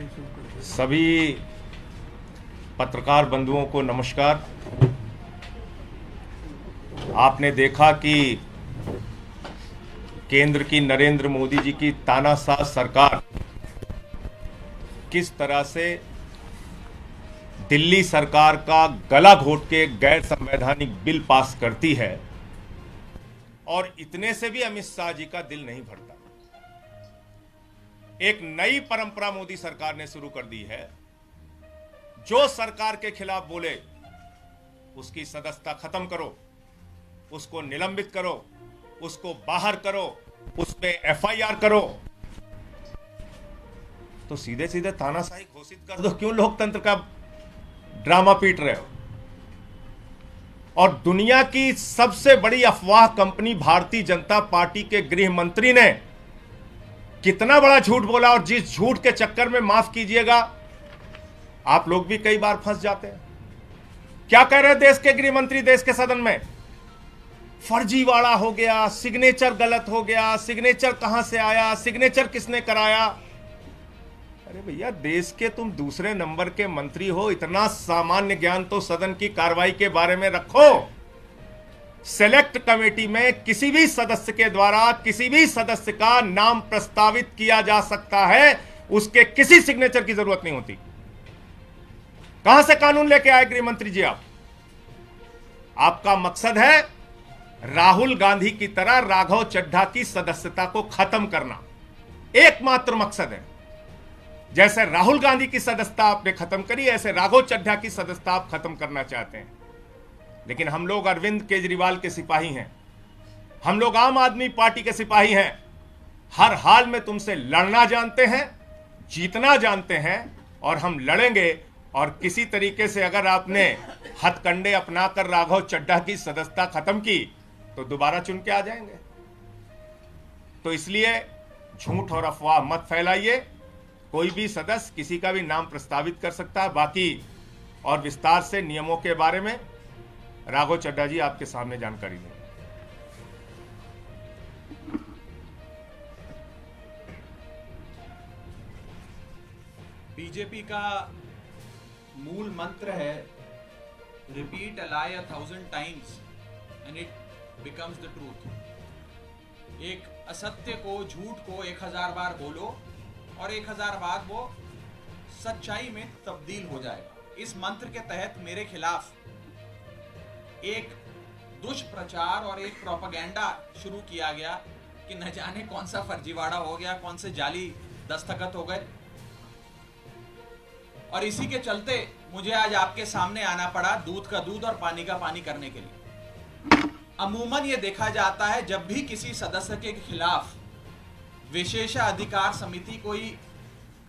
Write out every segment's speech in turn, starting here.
सभी पत्रकार बंधुओं को नमस्कार। आपने देखा कि केंद्र की नरेंद्र मोदी जी की तानाशाह सरकार किस तरह से दिल्ली सरकार का गला घोट के गैर संवैधानिक बिल पास करती है, और इतने से भी अमित शाह जी का दिल नहीं भरता। एक नई परंपरा मोदी सरकार ने शुरू कर दी है। जो सरकार के खिलाफ बोले उसकी सदस्यता खत्म करो, उसको निलंबित करो, उसको बाहर करो, उस पे एफआईआर करो। तो सीधे सीधे तानाशाही घोषित कर दो। क्यों लोकतंत्र का ड्रामा पीट रहे हो? और दुनिया की सबसे बड़ी अफवाह कंपनी भारतीय जनता पार्टी के गृह मंत्री ने कितना बड़ा झूठ बोला, और जिस झूठ के चक्कर में, माफ कीजिएगा, आप लोग भी कई बार फंस जाते हैं। क्या कह रहे हैं देश के गृह मंत्री देश के सदन में? फर्जीवाड़ा हो गया, सिग्नेचर गलत हो गया, सिग्नेचर कहां से आया, सिग्नेचर किसने कराया। अरे भैया, देश के तुम दूसरे नंबर के मंत्री हो, इतना सामान्य ज्ञान तो सदन की कार्रवाई के बारे में रखो। सेलेक्ट कमेटी में किसी भी सदस्य के द्वारा किसी भी सदस्य का नाम प्रस्तावित किया जा सकता है, उसके किसी सिग्नेचर की जरूरत नहीं होती। कहां से कानून लेके आए गृह मंत्री जी आप? आपका मकसद है राहुल गांधी की तरह राघव चड्ढा की सदस्यता को खत्म करना। एकमात्र मकसद है। जैसे राहुल गांधी की सदस्यता आपने खत्म करी, ऐसे राघव चड्ढा की सदस्यता आप खत्म करना चाहते हैं। लेकिन हम लोग अरविंद केजरीवाल के सिपाही हैं, हम लोग आम आदमी पार्टी के सिपाही हैं। हर हाल में तुमसे लड़ना जानते हैं, जीतना जानते हैं, और हम लड़ेंगे। और किसी तरीके से अगर आपने हथकंडे अपनाकर राघव चड्ढा की सदस्यता खत्म की तो दोबारा चुन के आ जाएंगे। तो इसलिए झूठ और अफवाह मत फैलाइए। कोई भी सदस्य किसी का भी नाम प्रस्तावित कर सकता है। बाकी और विस्तार से नियमों के बारे में राघव चड्ढा जी आपके सामने जानकारी देंगे। बीजेपी का मूल मंत्र है, repeat a lie 1000 times and it becomes the truth। एक असत्य को, झूठ को 1000 बार बोलो और 1000 बार वो सच्चाई में तब्दील हो जाएगा। इस मंत्र के तहत मेरे खिलाफ एक दुष्प्रचार और एक प्रोपेगेंडा शुरू किया गया कि न जाने कौन सा फर्जीवाड़ा हो गया, कौन से जाली दस्तखत हो गए, और इसी के चलते मुझे आज आपके सामने आना पड़ा दूध का दूध और पानी का पानी करने के लिए। अमूमन ये देखा जाता है जब भी किसी सदस्य के खिलाफ विशेषाधिकार समिति कोई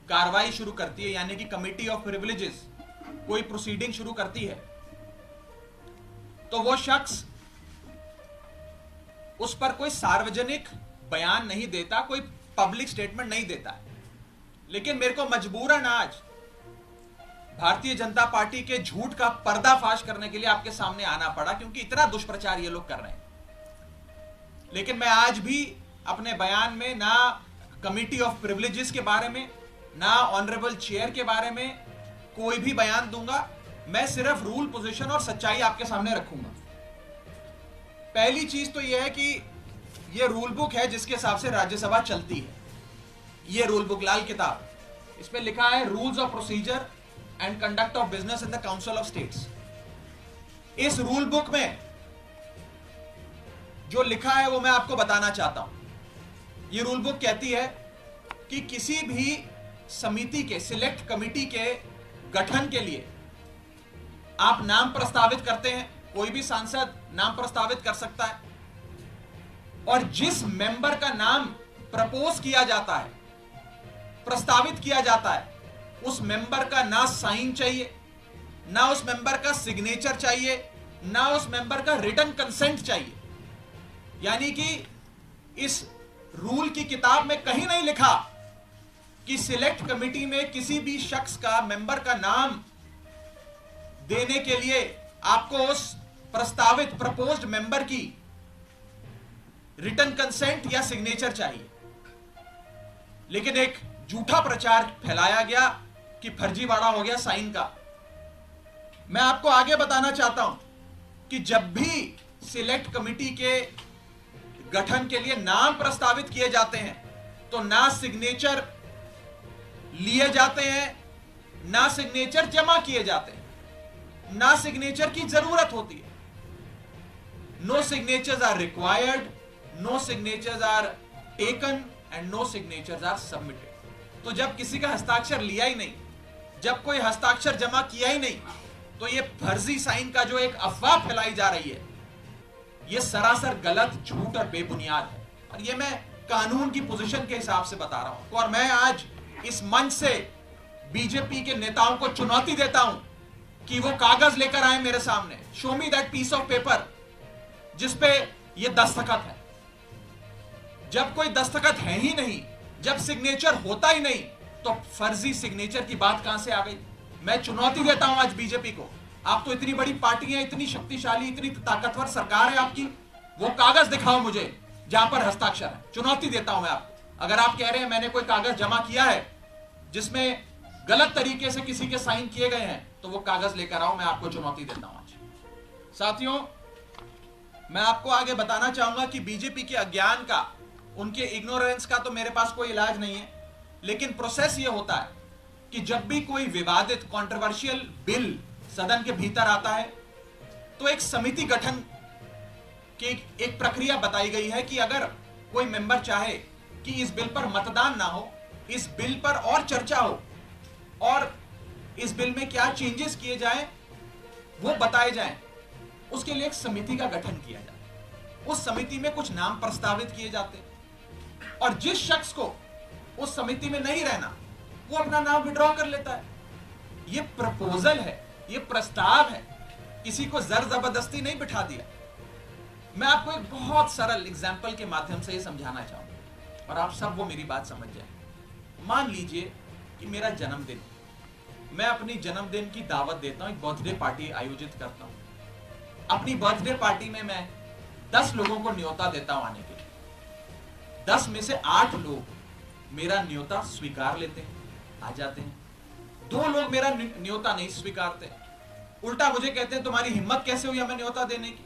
कार्रवाई शुरू करती है, यानी कि कमिटी ऑफ प्रिविलेजेस कोई प्रोसीडिंग शुरू करती है, तो वो शख्स उस पर कोई सार्वजनिक बयान नहीं देता, कोई पब्लिक स्टेटमेंट नहीं देता। लेकिन मेरे को मजबूरन आज भारतीय जनता पार्टी के झूठ का पर्दाफाश करने के लिए आपके सामने आना पड़ा, क्योंकि इतना दुष्प्रचार ये लोग कर रहे हैं। लेकिन मैं आज भी अपने बयान में ना कमिटी ऑफ प्रिविलेजेस के बारे में, ना ऑनरेबल चेयर के बारे में कोई भी बयान दूंगा। मैं सिर्फ रूल, पोजीशन और सच्चाई आपके सामने रखूंगा। पहली चीज तो यह है कि यह रूल बुक है जिसके हिसाब से राज्यसभा चलती है। यह रूल बुक, लाल किताब, इस पे लिखा है rules of procedure and conduct of business in the council of states. इस रूल बुक में जो लिखा है वो मैं आपको बताना चाहता हूं। यह रूल बुक कहती है कि किसी भी समिति के, सिलेक्ट कमिटी के गठन के लिए आप नाम प्रस्तावित करते हैं, कोई भी सांसद नाम प्रस्तावित कर सकता है, और जिस मेंबर का नाम प्रपोज किया जाता है, प्रस्तावित किया जाता है, उस मेंबर का ना साइन चाहिए, ना उस मेंबर का सिग्नेचर चाहिए, ना उस मेंबर का रिटन कंसेंट चाहिए। यानी कि इस रूल की किताब में कहीं नहीं लिखा कि सिलेक्ट कमिटी में किसी भी शख्स का, मेंबर का नाम देने के लिए आपको उस प्रस्तावित, प्रपोज्ड मेंबर की रिटन कंसेंट या सिग्नेचर चाहिए। लेकिन एक झूठा प्रचार फैलाया गया कि फर्जीवाड़ा हो गया साइन का। मैं आपको आगे बताना चाहता हूं कि जब भी सिलेक्ट कमेटी के गठन के लिए नाम प्रस्तावित किए जाते हैं तो ना सिग्नेचर लिए जाते हैं, ना सिग्नेचर जमा किए जाते हैं, ना सिग्नेचर की जरूरत होती है। No signatures are required, no signatures are taken and no signatures are submitted. तो जब किसी का हस्ताक्षर लिया ही नहीं, जब कोई हस्ताक्षर जमा किया ही नहीं, तो यह फर्जी साइन का जो एक अफवाह फैलाई जा रही है, यह सरासर गलत, झूठ और बेबुनियाद है। और यह मैं कानून की पोजीशन के हिसाब से बता रहा हूं। और मैं आज इस मंच से बीजेपी के नेताओं को चुनौती देता हूं कि वो कागज लेकर आए मेरे सामने, show me that piece of paper जिसपे ये दस्तखत है। जब कोई दस्तखत है ही नहीं, जब सिग्नेचर होता ही नहीं, तो फर्जी सिग्नेचर की बात कहां से आ गई? मैं चुनौती देता हूं आज बीजेपी को। आप तो इतनी बड़ी पार्टी है, इतनी शक्तिशाली, इतनी ताकतवर सरकार है आपकी, वो कागज दिखाओ मुझे जहां पर हस्ताक्षर है। चुनौती देता हूं मैं आपको। अगर आप कह रहे हैं मैंने कोई कागज जमा किया है जिसमें गलत तरीके से किसी के साइन किए गए हैं, तो वो कागज लेकर आओ। मैं आपको चुनौती देता हूं आज। साथियों, मैं आपको आगे बताना चाहूंगा कि बीजेपी के अज्ञान का, उनके इग्नोरेंस का तो मेरे पास कोई इलाज नहीं है, लेकिन प्रोसेस ये होता है कि जब भी कोई विवादित कंट्रोवर्शियल बिल सदन के भीतर आता है तो एक समिति गठन की एक प्रक्रिया बताई गई है कि अगर कोई मेंबर चाहे कि इस बिल पर मतदान ना हो, इस बिल पर और चर्चा हो और इस बिल में क्या चेंजेस किए जाएं वो बताए जाएं, उसके लिए एक समिति का गठन किया जाए। उस समिति में कुछ नाम प्रस्तावित किए जाते और जिस शख्स को उस समिति में नहीं रहना, वो अपना नाम विड्रॉ कर लेता है। ये प्रपोजल है, ये प्रस्ताव है, किसी को जर जबरदस्ती नहीं बिठा दिया। मैं आपको एक बहुत सरल एग्जाम्पल के माध्यम से ये समझाना चाहूंगा और आप सब वो मेरी बात समझ जाए। मान लीजिए कि मेरा जन्मदिन, मैं अपनी जन्मदिन की दावत देता हूं, एक बर्थडे पार्टी आयोजित करता हूं। अपनी बर्थडे पार्टी में मैं 10 लोगों को न्योता देता हूं आने के लिए। 10 में से 8 लोग मेरा न्योता स्वीकार लेते हैं, आ जाते हैं। 2 लोग मेरा न्योता नहीं स्वीकारते, उल्टा मुझे कहते हैं तुम्हारी हिम्मत कैसे हुई हमें न्योता देने की,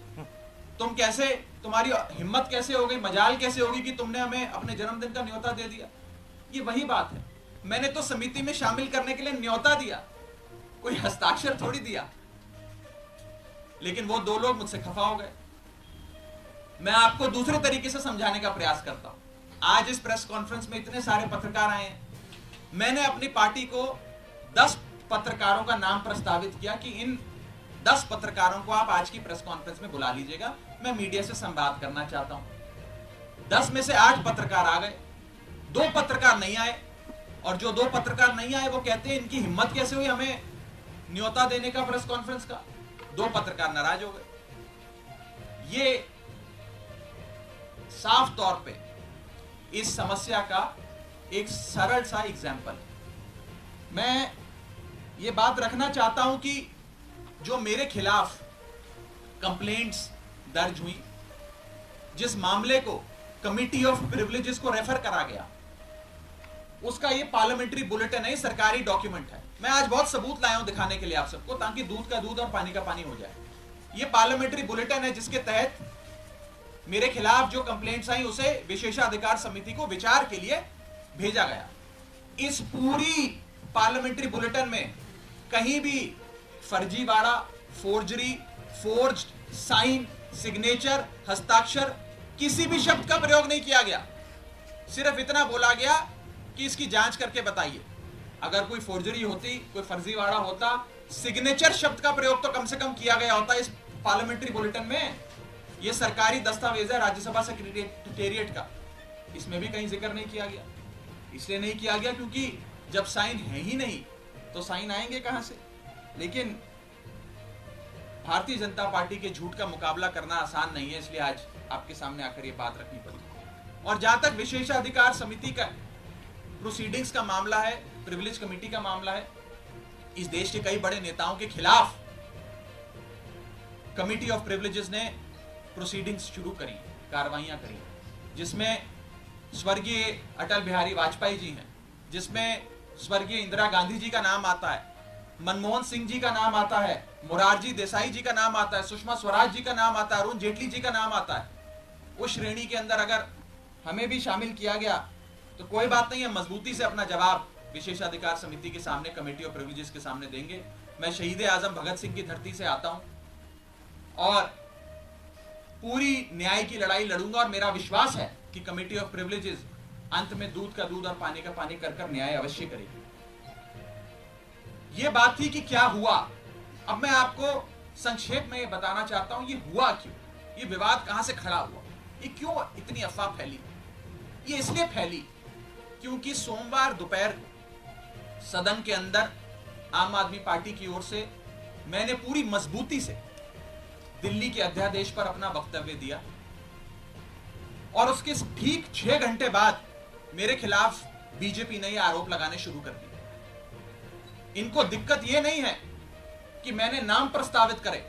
तुम्हारी हिम्मत कैसे हो गई, मजाल कैसे होगी कि तुमने हमें अपने जन्मदिन का न्योता दे दिया। ये वही बात है, मैंने तो समिति में शामिल करने के लिए न्योता दिया, कोई हस्ताक्षर थोड़ी दिया। लेकिन वो 2 लोग मुझसे खफा हो गए। मैं आपको दूसरे तरीके से समझाने का प्रयास करता हूं। आज इस प्रेस कॉन्फ्रेंस में इतने सारे पत्रकार आए हैं, मैंने अपनी पार्टी को 10 पत्रकारों का नाम प्रस्तावित किया कि इन 10 पत्रकारों को आप आज की प्रेस कॉन्फ्रेंस में बुला लीजिएगा, मैं मीडिया से संवाद करना चाहता हूं। 10 में से 8 पत्रकार आ गए, 2 पत्रकार नहीं आए, और जो 2 पत्रकार नहीं आए वो कहते हैं इनकी हिम्मत कैसे हुई हमें न्योता देने का प्रेस कॉन्फ्रेंस का। 2 पत्रकार नाराज हो गए। ये साफ तौर पे इस समस्या का एक सरल सा एग्जाम्पल है। मैं ये बात रखना चाहता हूं कि जो मेरे खिलाफ कंप्लेंट्स दर्ज हुई, जिस मामले को कमिटी ऑफ प्रिविलेजेस को रेफर करा गया, उसका ये पार्लियामेंट्री बुलेटिन है, सरकारी डॉक्यूमेंट है। मैं आज बहुत सबूत लाया हूं दिखाने के लिए आप सबको, ताकि दूध का दूध और पानी का पानी हो जाए। ये पार्लियामेंट्री बुलेटिन है जिसके तहत मेरे खिलाफ जो कंप्लेंट्स आई उसे विशेषाधिकार समिति को विचार के लिए भेजा गया। इस पूरी पार्लियामेंट्री बुलेटिन में कहीं भी फर्जीवाड़ा, फोर्जरी, फोर्ज्ड साइन, सिग्नेचर, हस्ताक्षर, किसी भी शब्द का प्रयोग नहीं किया गया। सिर्फ इतना बोला गया कि इसकी जांच करके बताइए। अगर कोई फोर्जरी होती, कोई फर्जीवाड़ा होता, सिग्नेचर शब्द का प्रयोग तो कम से कम किया गया होता इस पार्लियामेंट्री बुलेटिन में। यह सरकारी दस्तावेज है राज्यसभा सेक्रेटेरिएट का, इसमें भी कहीं जिक्र नहीं किया गया। इसलिए नहीं किया गया क्योंकि जब साइन है ही नहीं तो साइन आएंगे कहां से। लेकिन भारतीय जनता पार्टी के झूठ का मुकाबला करना आसान नहीं है, इसलिए आज आपके सामने आकर यह बात रखनी पड़ी। और जहां तक विशेषाधिकार समिति का प्रोसीडिंग्स का मामला है, प्रिविलेज कमेटी का मामला है, इस देश के कई बड़े नेताओं के खिलाफ कमिटी ऑफ प्रिविलेजेस ने प्रोसीडिंग्स शुरू करी, कार्रवाइयां करी, जिसमें स्वर्गीय अटल बिहारी वाजपेयी जी हैं, जिसमें स्वर्गीय इंदिरा गांधी जी का नाम आता है, मनमोहन सिंह जी का नाम आता है, मोरारजी देसाई जी का नाम आता है, सुषमा स्वराज जी का नाम आता है, अरुण जेटली जी का नाम आता है, उस श्रेणी के अंदर अगर हमें भी शामिल किया गया तो कोई बात नहीं है, मजबूती से अपना जवाब विशेषाधिकार समिति के सामने, कमेटी ऑफ प्रिविलेजेस के सामने देंगे। मैं शहीद आजम भगत सिंह की धरती से आता हूं और पूरी न्याय की लड़ाई लड़ूंगा और मेरा विश्वास है कि कमेटी ऑफ प्रिविलेजेस अंत में दूध का दूध और पानी का पानी कर न्याय अवश्य करेगी। यह बात थी कि क्या हुआ। अब मैं आपको संक्षेप में यह बताना चाहता हूं, ये हुआ क्यों, ये विवाद कहां से खड़ा हुआ, ये क्यों इतनी अफवाह फैली। ये इसलिए फैली क्योंकि सोमवार दोपहर सदन के अंदर आम आदमी पार्टी की ओर से मैंने पूरी मजबूती से दिल्ली के अध्यादेश पर अपना वक्तव्य दिया और उसके ठीक 6 घंटे बाद मेरे खिलाफ बीजेपी ने यह आरोप लगाने शुरू कर दिए। इनको दिक्कत यह नहीं है कि मैंने नाम प्रस्तावित करे,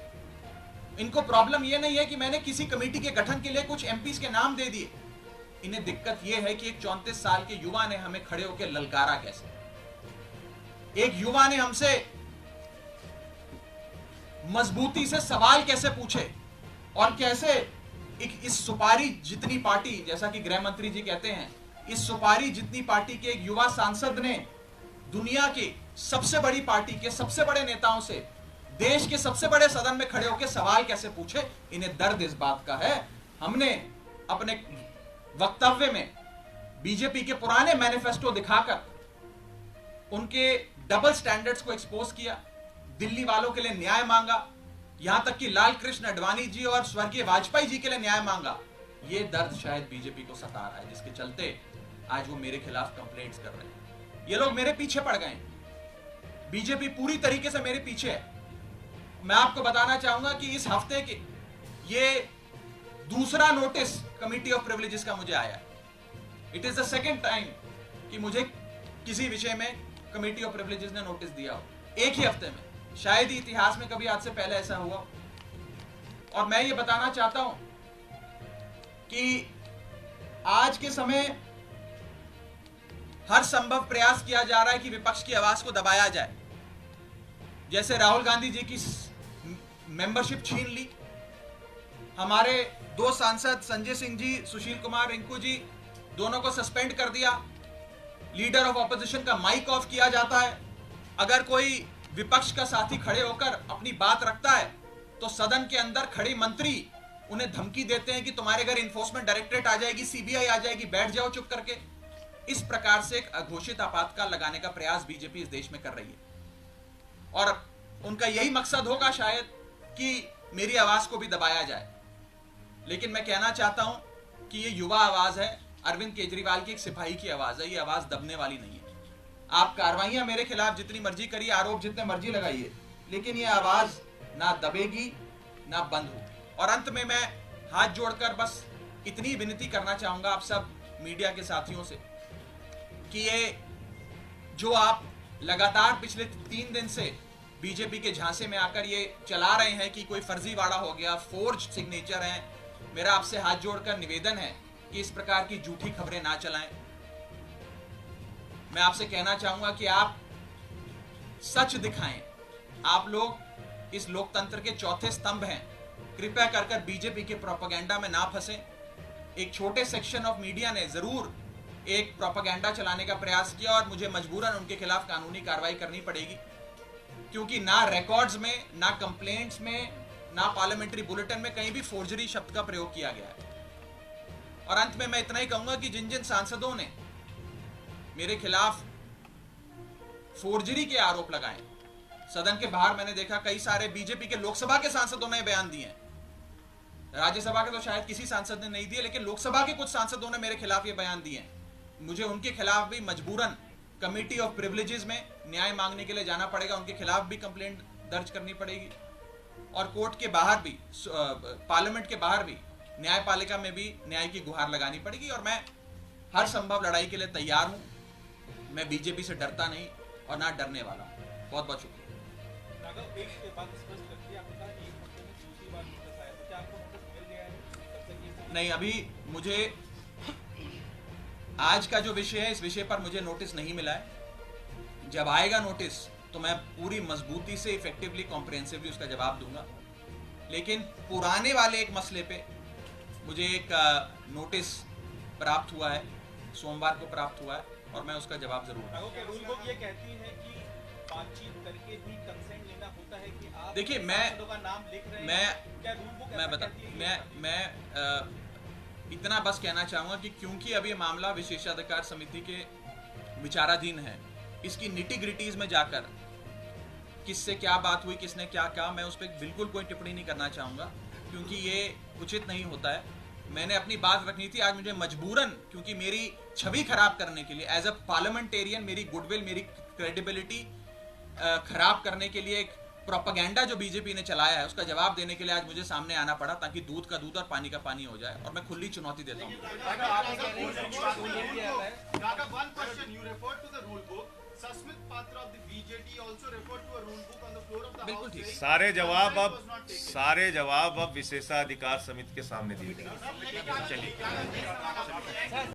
इनको प्रॉब्लम यह नहीं है कि मैंने किसी कमेटी के गठन के लिए कुछ एमपीज के नाम दे दिए। इन्हें दिक्कत यह है कि एक 34 साल के युवा ने हमें खड़े होकर ललकारा कैसे, एक युवा ने हमसे मजबूती से सवाल कैसे पूछे और कैसे इस सुपारी जितनी पार्टी, जैसा कि गृह मंत्री जी कहते हैं, इस सुपारी जितनी पार्टी के एक युवा सांसद ने दुनिया की सबसे बड़ी पार्टी के सबसे बड़े नेताओं से देश के सबसे बड़े सदन में खड़े होकर सवाल कैसे पूछे। इन्हें दर्द इस बात का है। हमने अपने वक्तव्य में बीजेपी के पुराने मैनिफेस्टो दिखाकर उनके डबल स्टैंडर्ड्स को एक्सपोज किया, दिल्ली वालों के लिए न्याय मांगा, यहां तक कि लाल कृष्ण अडवाणी जी और स्वर्गीय वाजपेयी जी के लिए न्याय मांगा। यह दर्द शायद बीजेपी को सता रहा है, जिसके चलते आज वो मेरे खिलाफ कंप्लेंट्स कर रहे हैं। ये लोग मेरे पीछे पड़ गए, बीजेपी पूरी तरीके से मेरे पीछे है। मैं आपको बताना चाहूंगा कि इस हफ्ते के ये दूसरा नोटिस कमेटी ऑफ प्रिविलेजेस का मुझे आया है। It is the second time कि मुझे किसी विषय में कमेटी ऑफ प्रिविलेजेस ने नोटिस दिया हो एक ही हफ्ते में। शायद ही इतिहास में कभी आज से पहले ऐसा हुआ। और मैं ये बताना चाहता हूं कि आज के समय हर संभव प्रयास किया जा रहा है कि विपक्ष की आवाज को दबाया जाए। जैसे राहुल गांधी जी की मेंबरशिप छीन ली, हमारे 2 सांसद संजय सिंह जी, सुशील कुमार रिंकू जी, दोनों को सस्पेंड कर दिया, लीडर ऑफ ऑपोजिशन का माइक ऑफ किया जाता है। अगर कोई विपक्ष का साथी खड़े होकर अपनी बात रखता है तो सदन के अंदर खड़े मंत्री उन्हें धमकी देते हैं कि तुम्हारे घर इन्फोर्समेंट डायरेक्टरेट आ जाएगी, सीबीआई आ जाएगी, बैठ जाओ चुप करके। इस प्रकार से एक अघोषित आपातकाल लगाने का प्रयास बीजेपी इस देश में कर रही है और उनका यही मकसद होगा शायद कि मेरी आवाज को भी दबाया जाए। लेकिन मैं कहना चाहता हूं कि ये युवा आवाज है, अरविंद केजरीवाल की एक सिपाही की आवाज है, ये आवाज दबने वाली नहीं है। आप कार्रवाइयां मेरे खिलाफ जितनी मर्जी करिए, आरोप जितने मर्जी लगाइए, लेकिन ये आवाज ना दबेगी ना बंद होगी। और अंत में मैं हाथ जोड़कर बस इतनी विनती करना चाहूंगा आप सब मीडिया के साथियों से कि ये जो आप लगातार पिछले 3 दिन से बीजेपी के झांसे में आकर ये चला रहे हैं कि कोई फर्जीवाड़ा हो गया, फोर्ज सिग्नेचर हैं, मेरा आपसे हाथ जोड़कर निवेदन है कि इस प्रकार की झूठी खबरें ना चलाएं। मैं आपसे कहना चाहूंगा कि आप सच दिखाएं। आप लोग इस लोकतंत्र के चौथे स्तंभ हैं, कृपया कर बीजेपी के प्रोपेगेंडा में ना फंसें। एक छोटे सेक्शन ऑफ मीडिया ने जरूर एक प्रोपेगेंडा चलाने का प्रयास किया और मुझे मजबूरन उनके खिलाफ कानूनी कार्रवाई करनी पड़ेगी, क्योंकि ना रिकॉर्ड्स में, ना कंप्लेंट्स में, ना पार्लियामेंट्री बुलेटिन में कहीं भी फोर्जरी शब्द का प्रयोग किया गया है। और अंत में मैं इतना ही कहूंगा कि जिन जिन सांसदों ने मेरे खिलाफ फोर्जरी के आरोप लगाए, सदन के बाहर मैंने देखा कई सारे बीजेपी के लोकसभा के सांसदों ने बयान दिए, राज्यसभा के तो शायद किसी सांसद ने नहीं दिए, लेकिन लोकसभा के कुछ सांसदों ने मेरे खिलाफ ये बयान दिए। मुझे उनके खिलाफ भी मजबूरन कमेटी ऑफ प्रिविलेजेस में न्याय मांगने के लिए जाना पड़ेगा, उनके खिलाफ भी कंप्लेंट दर्ज करनी पड़ेगी और कोर्ट के बाहर भी, पार्लियामेंट के बाहर भी, न्यायपालिका में भी न्याय की गुहार लगानी पड़ेगी। और मैं हर संभव लड़ाई के लिए तैयार हूं। मैं बीजेपी से डरता नहीं और ना डरने वाला हूं। बहुत बहुत शुक्रिया। नहीं, अभी मुझे आज का जो विषय है, इस विषय पर मुझे नोटिस नहीं मिला है। जब आएगा नोटिस तो मैं पूरी मजबूती से इफेक्टिवली कॉम्प्रिहेंसिवली उसका जवाब दूंगा। लेकिन पुराने वाले एक मसले पे मुझे एक नोटिस प्राप्त हुआ है, सोमवार को प्राप्त हुआ है, और मैं उसका जवाब जरूर दूंगा। रूल बुक ये कहती है कि बातचीत करके भी कंसेंट लेना होता है कि आप देखिए, सांसदों का नाम लिख रहे हैं, क्या रूल बुक मैं ऐसा बता कहती है? मैं इतना बस कहना चाहूँगा कि क्योंकि अभी मामला विशेषाधिकार समिति के विचाराधीन है, इसकी निटी ग्रिटीज में जाकर किससे क्या बात हुई, किसने क्या कहा, मैं उस पर बिल्कुल कोई टिप्पणी नहीं करना चाहूँगा, क्योंकि ये उचित नहीं होता है। मैंने अपनी बात रखनी थी, आज मुझे मजबूरन, क्योंकि मेरी छवि खराब करने के लिए एज अ पार्लियामेंटेरियन, मेरी गुडविल, मेरी क्रेडिबिलिटी खराब करने के लिए एक प्रोपेगेंडा जो बीजेपी ने चलाया है, उसका जवाब देने के लिए आज मुझे सामने आना पड़ा, ताकि दूध का दूध और पानी का पानी हो जाए, और मैं खुली चुनौती देता हूँ। Raghav, one question. You referred to the rule book. Sasmit Patra of the BJD also referred to a rule book on the floor of the बिल्कुल House. ठीक। saying सारे जवाब consent अब was not taken. सारे जवाब अब विशेषाधिकार समिति के सामने दिए गए। चलिए